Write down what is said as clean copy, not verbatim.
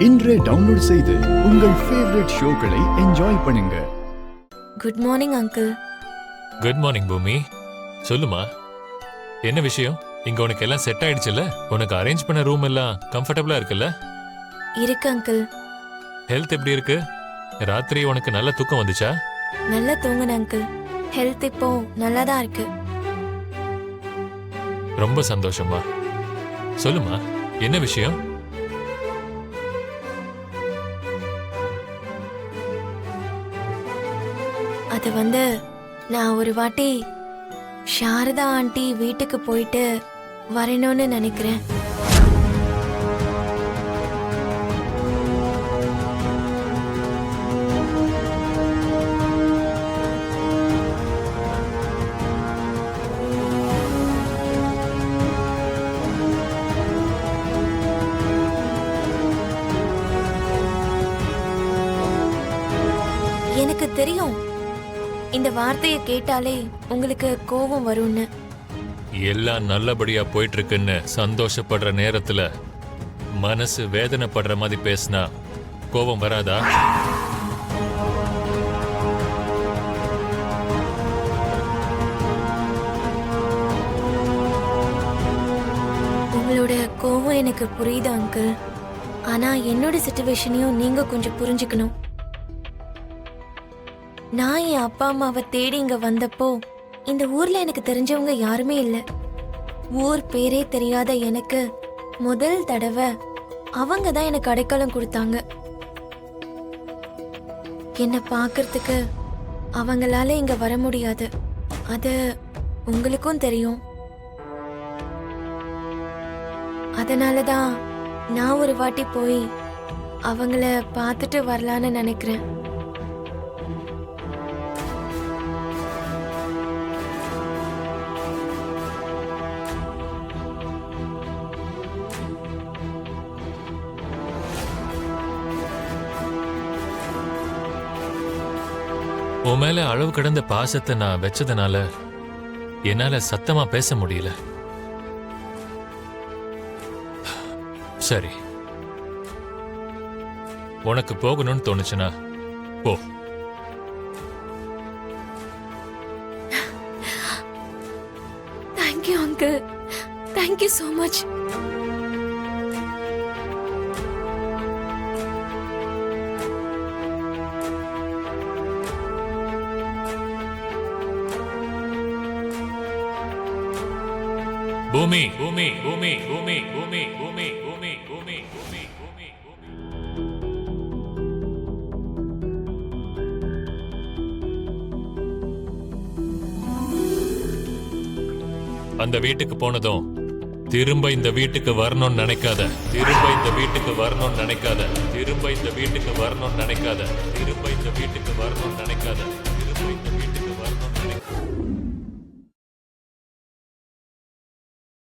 இன்றே டவுன்லோட் செய்து உங்கள் ஃபேவரட் ஷோக்களை என்ஜாய் பண்ணுங்க. Good morning uncle. Good morning பூமி. சொல்லுமா, என்ன விஷயம்? இங்க உனக்கு எல்லாம் செட் ஆயிடுச்சுல்ல? உனக்கு அரேஞ்ச் பண்ண ரூம் எல்லாம் கம்ஃபர்டபுளா இருக்குல்ல? இருக்கு அங்கிள். ஹெல்த் எப்படி இருக்கு? ராத்திரி உனக்கு நல்ல தூக்கம் வந்துச்சா? நல்லா தூங்குன அங்கிள். ஹெல்த் இப்போ நல்லா தான் இருக்கு. ரொம்ப சந்தோஷமா. சொல்லுமா, என்ன விஷயம்? அது நான் ஒரு வாட்டி சாரதா ஆண்டி வீட்டுக்கு போயிட்டு வரணும்னு நினைக்கிறேன். எனக்கு தெரியும் இந்த வார்த்தையை கேட்டாலே உங்களுக்கு கோபம் வரும்னு. எல்லாம் நல்லபடியா போயிட்டு இருக்குன்னு சந்தோஷப்படுற நேரத்துல மனசு வேதனைப்படுற மாதிரி பேசினா கோபம் வராதா? உங்களோட கோபம் எனக்கு புரியுது அங்கிள். ஆனா என்னோட சிச்சுவேஷனையும் நீங்க கொஞ்சம் புரிஞ்சுக்கணும். நான் என் அப்பா அம்மாவை தேடி இங்க வந்தப்போ இந்த ஊர்ல எனக்கு தெரிஞ்சவங்க யாருமே இல்லை. ஊர் பேரே தெரியாத எனக்கு முதல் தடவை அவங்க தான் எனக்கு அடைக்கலம் கொடுத்தாங்க. என்னை பார்க்கறதுக்கு அவங்களால இங்க வர முடியாது, அது உங்களுக்கும் தெரியும். அதனாலதான் நான் ஒரு வாட்டி போய் அவங்கள பார்த்துட்டு வரலான்னு நினைக்கிறேன். உன் மேல அளவு கடந்த பாசத்தை நான் வச்சதுனால என்னால சத்தமா பேச முடியல. சரி, உனக்கு போகணும்னு தோணுச்சுன்னா போ. Thank you uncle, thank you so much. பூமி பூமி பூமி பூமி பூமி பூமி பூமி பூமி பூமி பூமி. அந்த வீட்டுக்கு போனதும் திரும்ப இந்த வீட்டுக்கு வரணும்னு நினைக்காத. திரும்ப இந்த வீட்டுக்கு வரணும்னு நினைக்காத. திரும்ப இந்த வீட்டுக்கு வரணும்னு நினைக்காத. திரும்ப இந்த வீட்டுக்கு